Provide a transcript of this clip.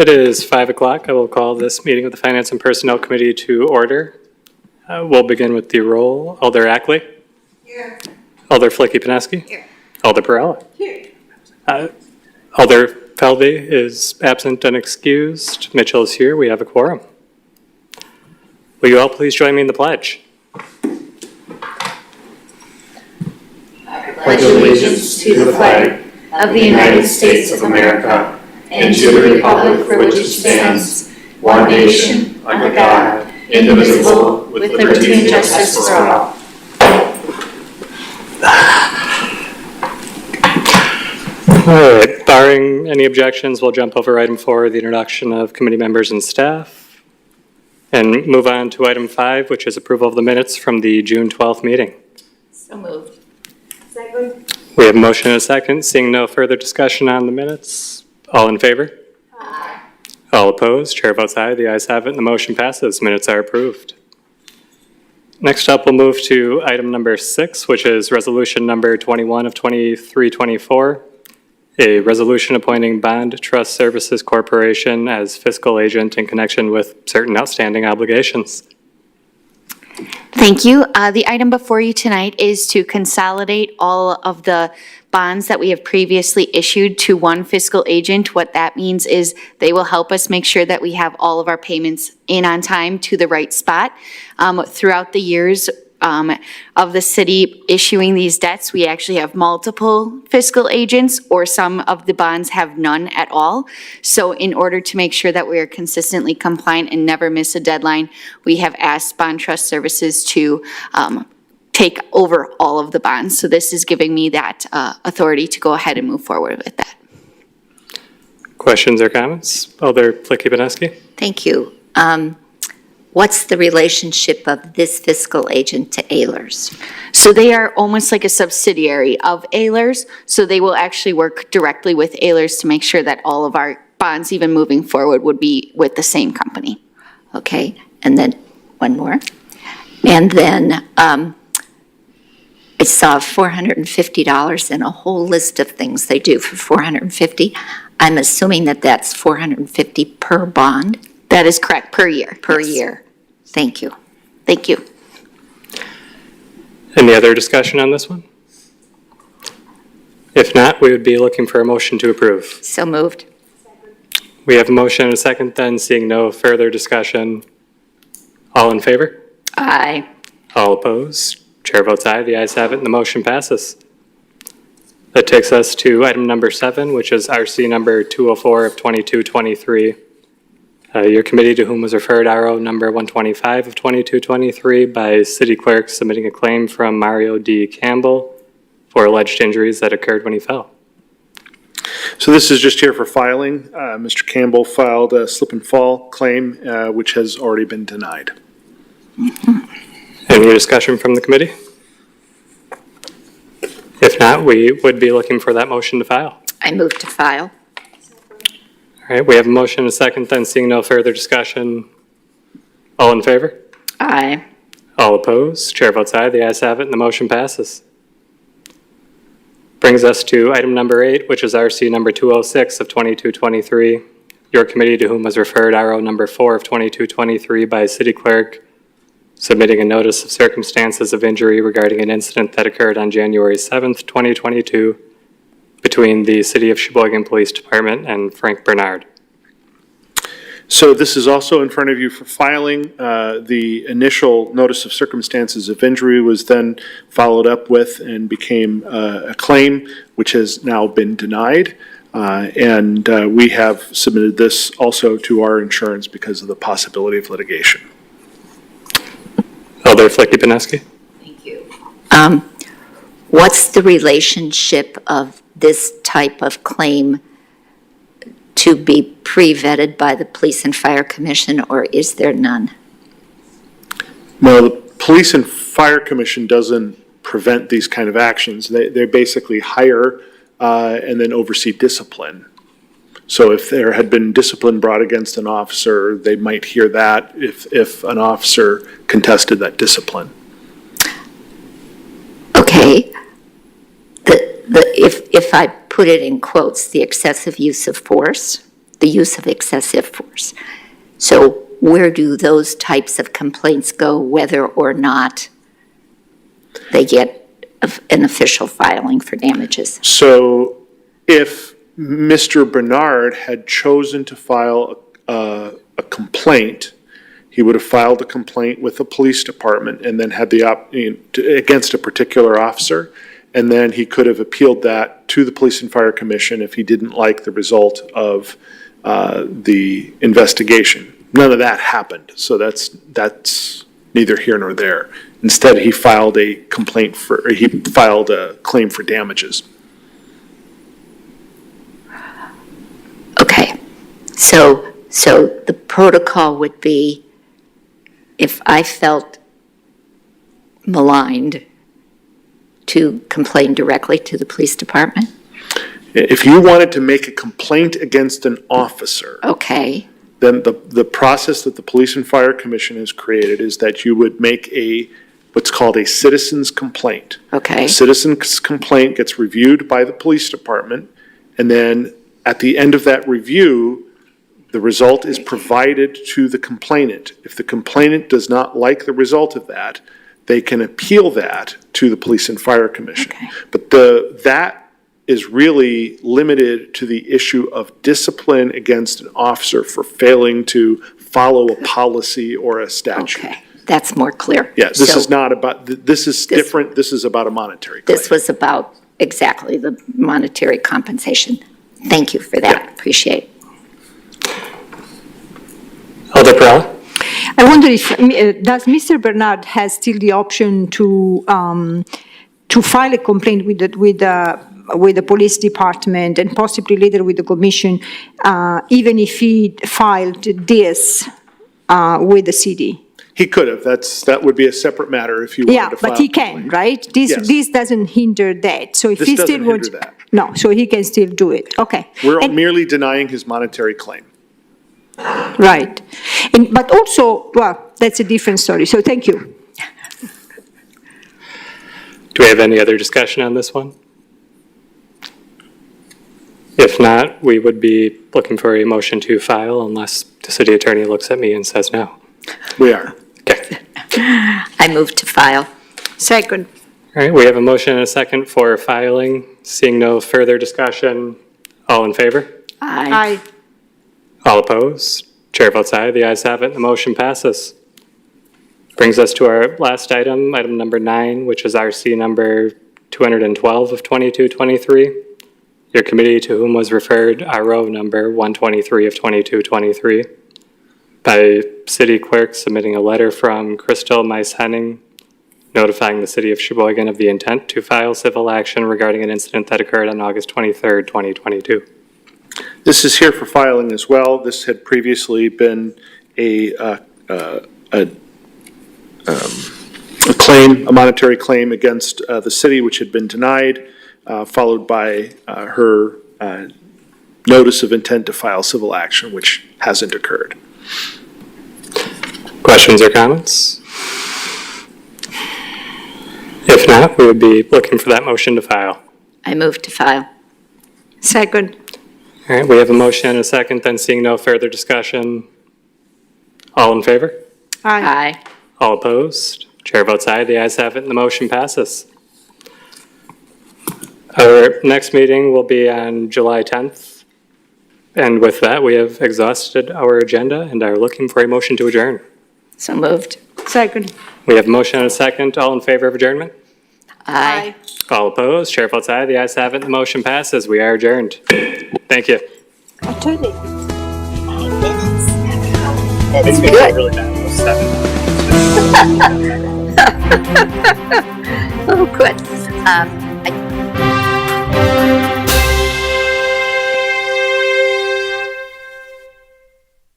It is 5 o'clock. I will call this meeting of the Finance and Personnel Committee to order. We'll begin with the roll. Alder Ackley? Here. Alder Flicky-Paneski? Here. Alder Perella? Here. Alder Felvey is absent and excused. Mitchell is here. We have a quorum. Will you all please join me in the pledge? I pledge allegiance to the flag of the United States of America and to the republic for which it stands, one nation, under God, indivisible, with liberty and justice for all. All right, barring any objections, we'll jump over item 4, the introduction of committee members and staff, and move on to item 5, which is approval of the minutes from the June 12th meeting. So moved. Second. We have a motion and a second. Seeing no further discussion on the minutes, all in favor? Aye. All opposed? Chair votes aye. The ayes have it and the motion passes. Minutes are approved. Next up, we'll move to item number 6, which is resolution number 21 of 2324, a resolution appointing Bond Trust Services Corporation as fiscal agent in connection with certain outstanding obligations. Thank you. The item before you tonight is to consolidate all of the bonds that we have previously issued to one fiscal agent. What that means is they will help us make sure that we have all of our payments in on time to the right spot. Throughout the years of the city issuing these debts, we actually have multiple fiscal agents, or some of the bonds have none at all. So in order to make sure that we are consistently compliant and never miss a deadline, we have asked Bond Trust Services to take over all of the bonds. So this is giving me that authority to go ahead and move forward with that. Questions or comments? Alder Flicky-Paneski? Thank you. What's the relationship of this fiscal agent to Ehlers? So they are almost like a subsidiary of Ehlers. So they will actually work directly with Ehlers to make sure that all of our bonds, even moving forward, would be with the same company. Okay, and then one more. And then I saw $450 and a whole list of things they do for $450. I'm assuming that that's $450 per bond? That is correct, per year. Per Yes. year. Thank you. Thank you. Any other discussion on this one? If not, we would be looking for a motion to approve. So moved. We have a motion and a second, then seeing no further discussion. All in favor? Aye. All opposed? Chair votes aye. The ayes have it and the motion passes. That takes us to item number 7, which is RC number 204 of 2223. Your committee, to whom was referred RO number 125 of 2223 by city clerk submitting a claim from Mario D. Campbell for alleged injuries that occurred when he fell. So this is just here for filing. Mr. Campbell filed a slip and fall claim, which has already been denied. Any discussion from the committee? If not, we would be looking for that motion to file. I move to file. All right, we have a motion and a second, then seeing no further discussion. All in favor? Aye. All opposed? Chair votes aye. The ayes have it and the motion passes. Brings us to item number 8, which is RC number 206 of 2223. Your committee, to whom was referred RO number 4 of 2223 by city clerk submitting a notice of circumstances of injury regarding an incident that occurred on January 7th, 2022 between the City of Sheboygan Police Department and Frank Bernard. So this is also in front of you for filing. The initial notice of circumstances of injury was then followed up with and became a claim, which has now been denied. And we have submitted this also to our insurance because of the possibility of litigation. Alder Flicky-Paneski? Thank you. What's the relationship of this type of claim to be pre-vetted by the Police and Fire Commission, or is there none? No, the Police and Fire Commission doesn't prevent these kind of actions. They basically hire and then oversee discipline. So if there had been discipline brought against an officer, they might hear that if an officer contested that discipline. Okay. If I put it in quotes, the excessive use of force the use of excessive force. So where do those types of complaints go, whether or not they get an official filing for damages? So if Mr. Bernard had chosen to file a complaint, he would have filed a complaint with the police department and then had against a particular officer, and then he could have appealed that to the Police and Fire Commission if he didn't like the result of the investigation. None of that happened, so that's neither here nor there. Instead, he filed a claim for damages. Okay, so the protocol would be, if I felt maligned, to complain directly to the police department? If you wanted to make a complaint against an officer, Okay, then the process that the Police and Fire Commission has created is that you would make what's called a citizen's complaint. okay, A citizen's complaint gets reviewed by the police department, and then at the end of that review, the result is provided to the complainant. If the complainant does not like the result of that, they can appeal that to the Police and Fire Commission. Okay. But that is really limited to the issue of discipline against an officer for failing to follow a policy or a statute. okay, that's more clear. Yes, this So is not about, this is different, this is about a monetary claim. This was about exactly the monetary compensation. Thank you for that, appreciate it. Alder Perrella? I wonder if, does Mr. Bernard has still the option to file a complaint with the police department and possibly later with the commission, even if he filed this with the city? He could have, that would be a separate matter if you wanted Yeah, to file. but he can, right? Yes. This doesn't hinder that, so if This he doesn't still wants. hinder that. No, so he can still do it, okay. We're And- merely denying his monetary claim. Right. But also, well, that's a different story, so thank you. Do we have any other discussion on this one? If not, we would be looking for a motion to file unless the city attorney looks at me and says no. We are. Okay. I move to file. Second. All right, we have a motion and a second for filing. Seeing no further discussion, all in favor? Aye. All opposed? Chair votes aye. The ayes have it. The motion passes. Brings us to our last item, item number 9, which is RC number 212 of 2223. Your committee to whom was referred RO number 123 of 2223 by city clerk submitting a letter from Crystal Mice-Henning notifying the city of Sheboygan of the intent to file civil action regarding an incident that occurred on August 23rd, 2022. This is here for filing as well. This had previously been a claim, a monetary claim against the city, which had been denied, followed by her notice of intent to file civil action, which hasn't occurred. Questions or comments? If not, we would be looking for that motion to file. I move to file. Second. All right, we have a motion and a second, then seeing no further discussion. All in favor? Aye. All opposed? Chair votes aye. The ayes have it, and the motion passes. Our next meeting will be on July 10th. And with that, we have exhausted our agenda and are looking for a motion to adjourn. So moved. Second. We have a motion and a second. All in favor of adjournment? Aye. All opposed? Chair votes aye. The ayes have it, and the motion passes. We are adjourned. Thank you. Attorney. It's good. really bad. It was 7. Oh, good.